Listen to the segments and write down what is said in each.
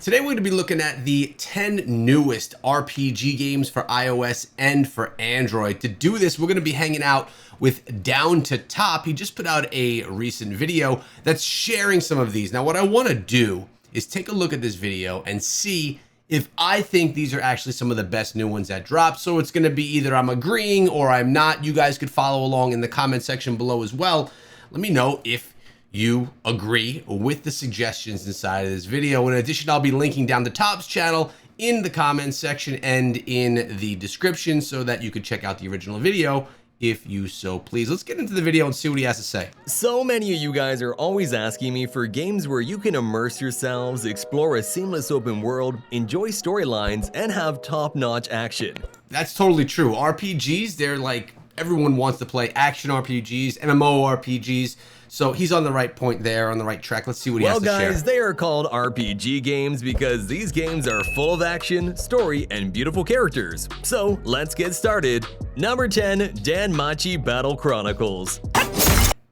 Today we're going to be looking at the 10 newest RPG games for iOS and for Android. To do this, we're going to be hanging out with Down to Top. He just put out a recent video that's sharing some of these. Now, what I want to do is take a look at this video and see if I think these are actually some of the best new ones that dropped. So it's going to be either I'm agreeing or I'm not. You guys could follow along in the comment section below as well. Let me know if you agree with the suggestions inside of this video. In addition, I'll be linking Down the Top's channel in the comments section and in the description so that you could check out the original video if you so please. Let's get into the video and see what he has to say. So many of you guys are always asking me for games where you can immerse yourselves, explore a seamless open world, enjoy storylines, and have top-notch action. That's totally true. RPGs, they're like, everyone wants to play action RPGs, MMORPGs. So he's on the right point there, on the right track. Let's see what he has to share. Well, guys, they are called RPG games because these games are full of action, story, and beautiful characters. So let's get started. Number 10, Danmachi Battle Chronicles.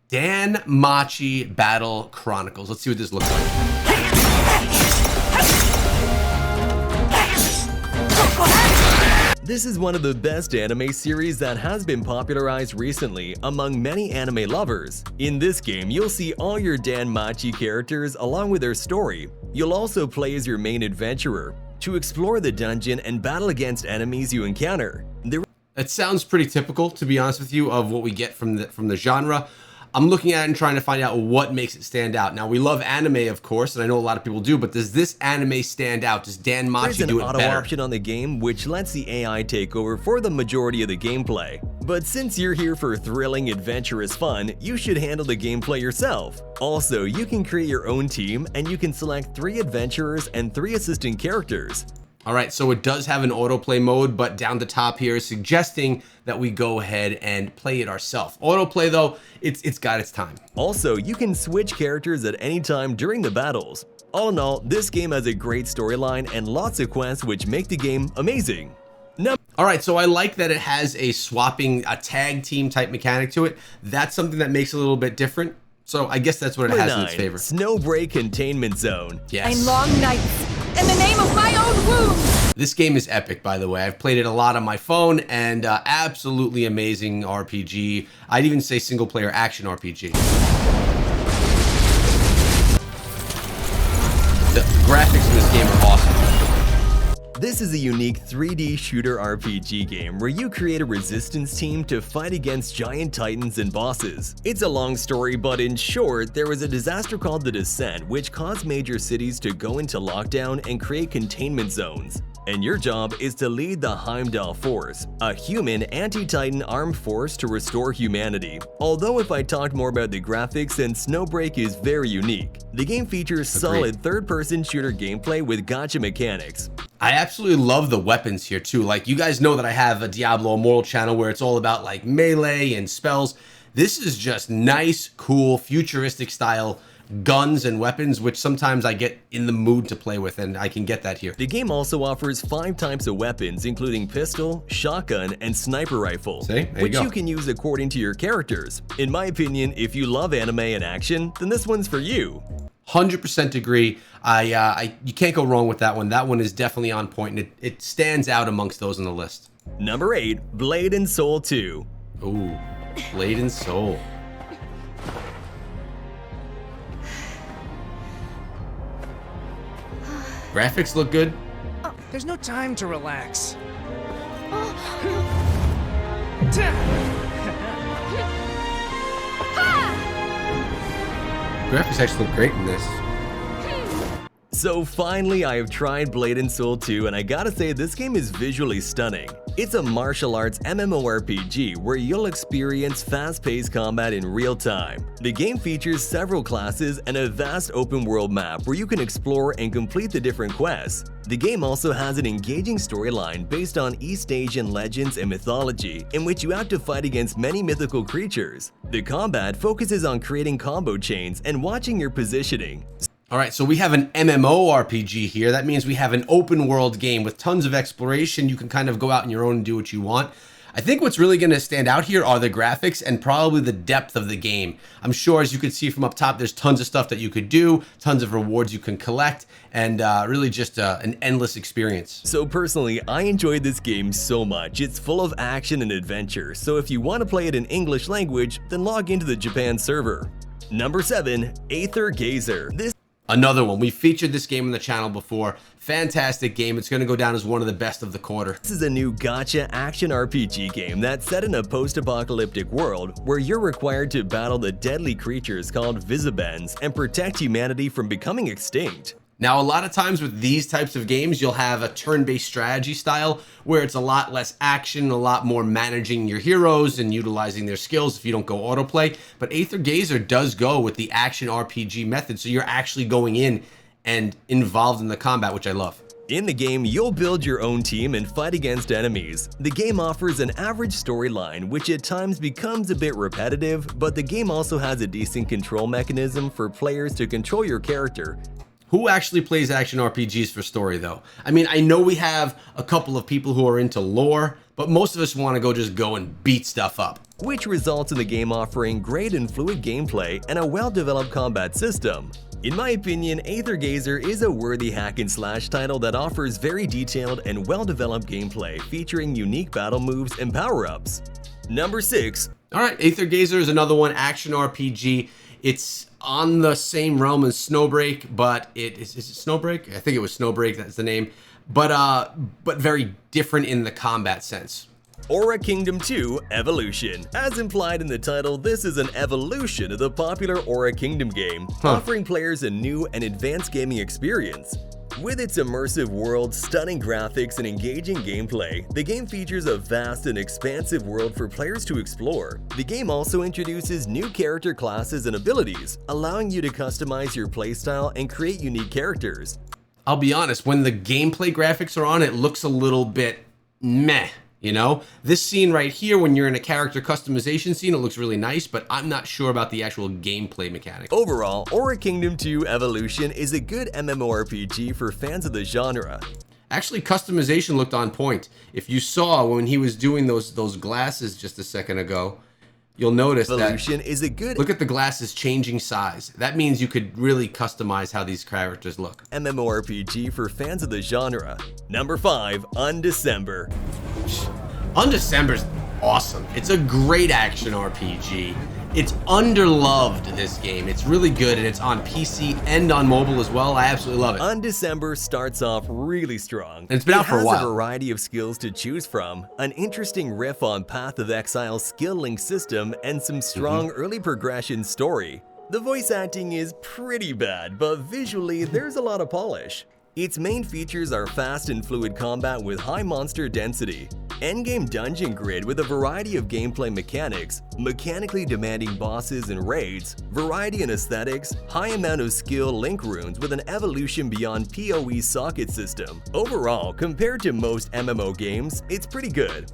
Danmachi Battle Chronicles. Let's see what this looks like. This is one of the best anime series that has been popularized recently among many anime lovers. In this game, you'll see all your Danmachi characters along with their story. You'll also play as your main adventurer to explore the dungeon and battle against enemies you encounter. That sounds pretty typical, to be honest with you, of what we get from the genre. I'm looking at it and trying to find out what makes it stand out. Now, we love anime, of course, and I know a lot of people do, but does this anime stand out? Does Danmachi do it better? There's an auto option on the game which lets the AI take over for the majority of the gameplay. But since you're here for thrilling, adventurous fun, you should handle the gameplay yourself. Also, you can create your own team, and you can select 3 adventurers and 3 assistant characters. All right, so it does have an autoplay mode, but Down the Top here is suggesting that we go ahead and play it ourselves. Autoplay, though, it's got its time. Also, you can switch characters at any time during the battles. All in all, this game has a great storyline and lots of quests which make the game amazing. All right, so I like that it has a tag team type mechanic to it. That's something that makes it a little bit different. So I guess that's what it has in its favor. Snowbreak Containment Zone. Yes. And long nights in the name of my own womb. This game is epic, by the way. I've played it a lot on my phone, and absolutely amazing RPG. I'd even say single-player action RPG. The graphics in this game are awesome. This is a unique 3D shooter RPG game where you create a resistance team to fight against giant titans and bosses. It's a long story, but in short, there was a disaster called the Descent which caused major cities to go into lockdown and create containment zones. And your job is to lead the Heimdall Force, a human anti-titan armed force to restore humanity. Although if I talked more about the graphics, then Snowbreak is very unique. The game features solid third-person shooter gameplay with gacha mechanics. I absolutely love the weapons here too. Like, you guys know that I have a Diablo Immortal channel where it's all about like melee and spells. This is just nice, cool, futuristic style guns and weapons, which sometimes I get in the mood to play with, and I can get that here. The game also offers 5 types of weapons, including pistol, shotgun, and sniper rifle, which you can use according to your characters. In my opinion, if you love anime and action, then this one's for you. 100% agree. You can't go wrong with that one. That one is definitely on point, and it stands out amongst those on the list. Number 8, Blade and Soul 2. Ooh, Blade and Soul. Graphics look good. Oh, there's no time to relax. Graphics actually look great in this. So finally, I have tried Blade and Soul 2, and I gotta say this game is visually stunning. It's a martial arts MMORPG where you'll experience fast-paced combat in real time. The game features several classes and a vast open-world map where you can explore and complete the different quests. The game also has an engaging storyline based on East Asian legends and mythology, in which you have to fight against many mythical creatures. The combat focuses on creating combo chains and watching your positioning. All right, so we have an MMORPG here. That means we have an open world game with tons of exploration. You can kind of go out on your own and do what you want. I think what's really going to stand out here are the graphics and probably the depth of the game. I'm sure, as you can see from up top, there's tons of stuff that you could do, tons of rewards you can collect, and really just an endless experience. So personally, I enjoyed this game so much. It's full of action and adventure, so if you want to play it in English language, then log into the Japan server. Number 7, Aether Gazer. Another one. We featured this game on the channel before. Fantastic game. It's going to go down as one of the best of the quarter. This is a new gacha action RPG game that's set in a post-apocalyptic world where you're required to battle the deadly creatures called Visibens and protect humanity from becoming extinct. Now, a lot of times with these types of games, you'll have a turn-based strategy style where it's a lot less action, a lot more managing your heroes and utilizing their skills if you don't go autoplay. But Aether Gazer does go with the action RPG method, so you're actually going in and involved in the combat, which I love. In the game, you'll build your own team and fight against enemies. The game offers an average storyline, which at times becomes a bit repetitive, but the game also has a decent control mechanism for players to control your character. Who actually plays action RPGs for story, though? I mean, I know we have a couple of people who are into lore, but most of us want to just go and beat stuff up. Which results in the game offering great and fluid gameplay and a well-developed combat system. In my opinion, Aether Gazer is a worthy hack-and-slash title that offers very detailed and well-developed gameplay featuring unique battle moves and power-ups. Number 6. Alright, Aether Gazer is another one, action RPG. It's on the same realm as Snowbreak, but is it Snowbreak? I think it was Snowbreak, that's the name. But very different in the combat sense. Aura Kingdom 2 Evolution. As implied in the title, this is an evolution of the popular Aura Kingdom game, offering players a new and advanced gaming experience. With its immersive world, stunning graphics, and engaging gameplay, the game features a vast and expansive world for players to explore. The game also introduces new character classes and abilities, allowing you to customize your playstyle and create unique characters. I'll be honest, when the gameplay graphics are on, it looks a little bit meh. You know, this scene right here, when you're in a character customization scene, it looks really nice, but I'm not sure about the actual gameplay mechanics. Overall, Aura Kingdom 2 Evolution is a good MMORPG for fans of the genre. Actually, customization looked on point. If you saw when he was doing those glasses just a second ago, you'll notice Evolution that is a good look at the glasses changing size. That means you could really customize how these characters look. MMORPG for fans of the genre. Number 5, Undecember. Undecember's awesome. It's a great action RPG. It's underloved, this game. It's really good, and it's on PC and on mobile as well. I absolutely love it. Undecember starts off really strong. And it's been out for a while. It has a variety of skills to choose from, an interesting riff on Path of Exile's skill link system, and some strong early progression story. The voice acting is pretty bad, but visually there's a lot of polish. Its main features are fast and fluid combat with high monster density, endgame dungeon grid with a variety of gameplay mechanics, mechanically demanding bosses and raids, variety in aesthetics, high amount of skill link runes with an evolution beyond PoE socket system. Overall, compared to most MMO games, it's pretty good.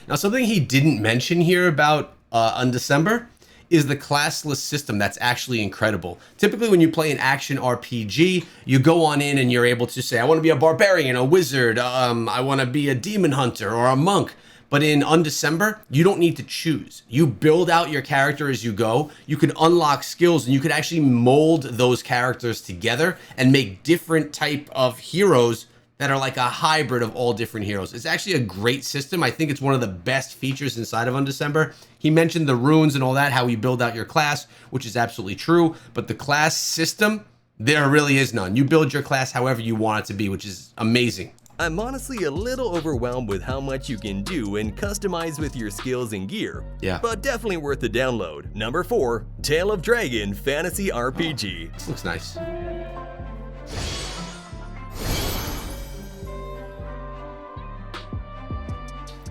Now, something he didn't mention here about Undecember is the classless system. That's actually incredible. Typically, when you play an action RPG, you go on in and you're able to say, I want to be a barbarian, a wizard, I want to be a demon hunter or a monk. But in Undecember, you don't need to choose. You build out your character as you go. You can unlock skills, and you can actually mold those characters together and make different type of heroes that are like a hybrid of all different heroes. It's actually a great system. I think it's one of the best features inside of Undecember. He mentioned the runes and all that, how you build out your class, which is absolutely true. But the class system, there really is none. You build your class however you want it to be, which is amazing. I'm honestly a little overwhelmed with how much you can do and customize with your skills and gear. Yeah. But definitely worth the download. Number 4, Tale of Dragon Fantasy RPG. This looks nice.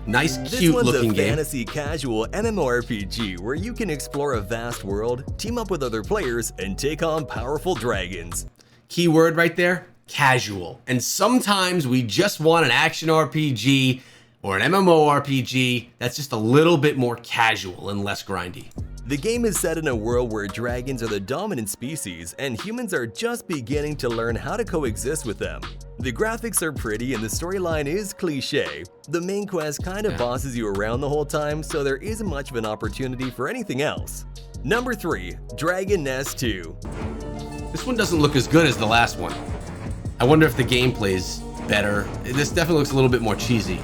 Nice, cute looking This one's a game. fantasy casual MMORPG where you can explore a vast world, team up with other players, and take on powerful dragons. Key word right there, casual. And sometimes we just want an action RPG or an MMORPG that's just a little bit more casual and less grindy. The game is set in a world where dragons are the dominant species and humans are just beginning to learn how to coexist with them. The graphics are pretty and the storyline is cliché. The main quest kind of bosses you around the whole time, so there isn't much of an opportunity for anything else. Number 3. Dragon Nest 2. This one doesn't look as good as the last one. I wonder if the gameplay's better. This definitely looks a little bit more cheesy.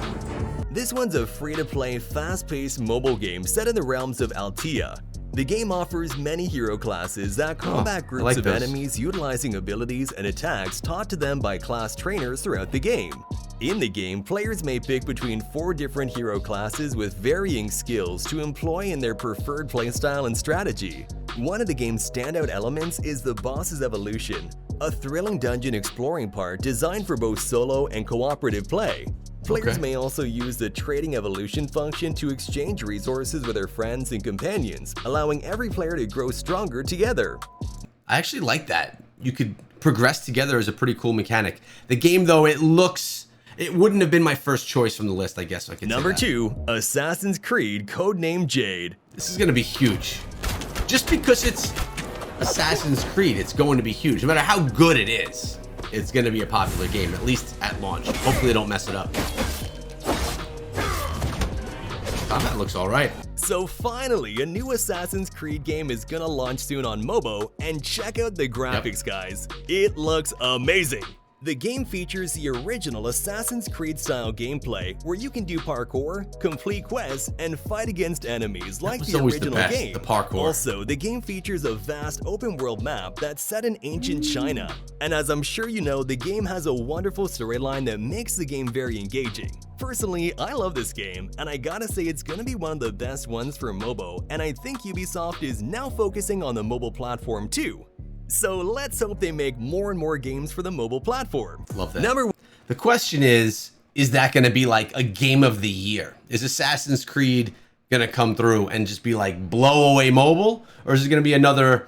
This one's a free-to-play, fast-paced mobile game set in the realms of Altea. The game offers many hero classes that combat groups of enemies utilizing abilities and attacks taught to them by class trainers throughout the game. In the game, players may pick between 4 different hero classes with varying skills to employ in their preferred playstyle and strategy. One of the game's standout elements is the boss's evolution, a thrilling dungeon exploring part designed for both solo and cooperative play. Players may also use the trading evolution function to exchange resources with their friends and companions, allowing every player to grow stronger together. I actually like that. You could progress together as a pretty cool mechanic. The game, though, it wouldn't have been my first choice from the list, I guess I could say Number that. 2, Assassin's Creed Codename Jade. This is going to be huge. Just because it's Assassin's Creed, it's going to be huge. No matter how good it is, it's going to be a popular game, at least at launch. Hopefully they don't mess it up. Combat looks all right. So finally, a new Assassin's Creed game is gonna launch soon on Mobo, and check out the graphics, guys. It looks amazing. The game features the original Assassin's Creed style gameplay where you can do parkour, complete quests, and fight against enemies like the original game. The parkour. Also, the game features a vast open world map that's set in ancient China. And as I'm sure you know, the game has a wonderful storyline that makes the game very engaging. Personally, I love this game, and I gotta say it's gonna be one of the best ones for Mobo, and I think Ubisoft is now focusing on the mobile platform too. So let's hope they make more and more games for the mobile platform. Love that. The question is that going to be like a game of the year? Is Assassin's Creed going to come through and just be like blow away mobile? Or is it going to be another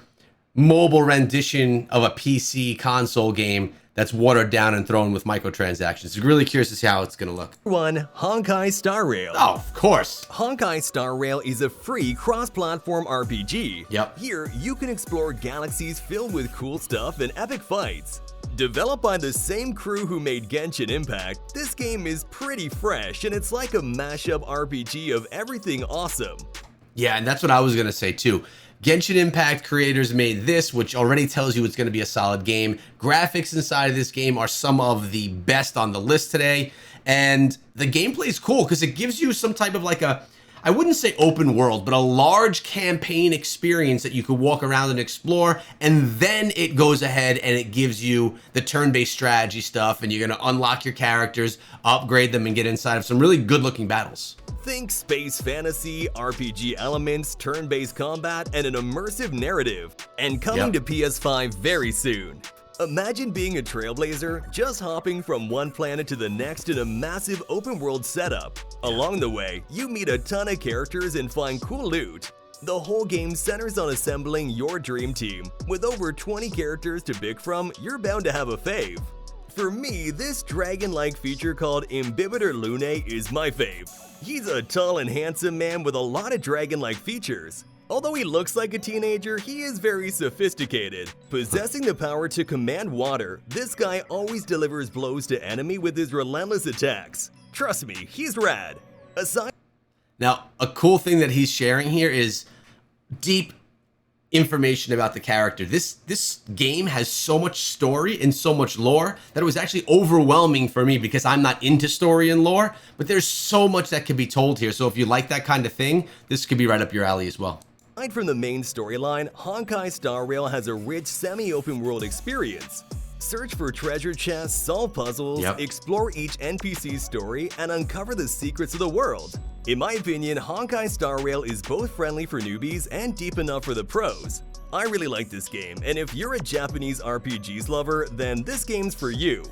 mobile rendition of a PC console game that's watered down and thrown with microtransactions? I'm really curious to see how it's going to look. 1. Honkai Star Rail. Oh, of course. Honkai Star Rail is a free cross-platform RPG. Yep. Here, you can explore galaxies filled with cool stuff and epic fights. Developed by the same crew who made Genshin Impact, this game is pretty fresh and it's like a mashup RPG of everything awesome. Yeah, and that's what I was going to say too. Genshin Impact creators made this, which already tells you it's going to be a solid game. Graphics inside of this game are some of the best on the list today. And the gameplay is cool because it gives you some type of like I wouldn't say open world, but a large campaign experience that you could walk around and explore. And then it goes ahead and it gives you the turn-based strategy stuff. And you're going to unlock your characters, upgrade them, and get inside of some really good-looking battles. Think space fantasy, RPG elements, turn-based combat, and an immersive narrative. And coming to PS5 very soon. Imagine being a trailblazer, just hopping from one planet to the next in a massive open-world setup. Along the way, you meet a ton of characters and find cool loot. The whole game centers on assembling your dream team. With over 20 characters to pick from, you're bound to have a fave. For me, this dragon-like feature called Imbibitor Lunae is my fave. He's a tall and handsome man with a lot of dragon-like features. Although he looks like a teenager, he is very sophisticated. Possessing the power to command water, this guy always delivers blows to enemy with his relentless attacks. Trust me, he's rad. Now, a cool thing that he's sharing here is deep information about the character. This game has so much story and so much lore that it was actually overwhelming for me because I'm not into story and lore, but there's so much that can be told here. So if you like that kind of thing, this could be right up your alley as well. Aside from the main storyline, Honkai Star Rail has a rich semi-open world experience. Search for treasure chests, solve puzzles, explore each NPC's story, and uncover the secrets of the world. In my opinion, Honkai Star Rail is both friendly for newbies and deep enough for the pros. I really like this game, and if you're a Japanese RPGs lover, then this game's for you.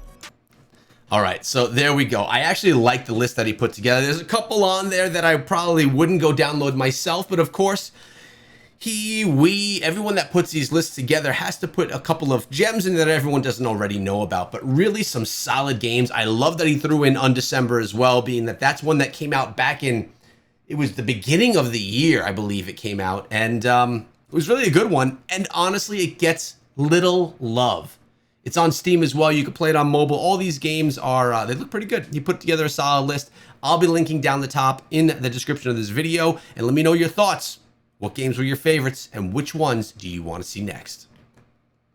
All right, so there we go. I actually like the list that he put together. There's a couple on there that I probably wouldn't go download myself, but of course, everyone that puts these lists together has to put a couple of gems in that everyone doesn't already know about, but really some solid games. I love that he threw in Undecember as well, being that that's one that came out back in it was the beginning of the year, I believe it came out, and it was really a good one. And honestly, it gets little love. It's on Steam as well. You can play it on mobile. All these games are, they look pretty good. He put together a solid list. I'll be linking down the top in the description of this video, and let me know your thoughts. What games were your favorites, and which ones do you want to see next?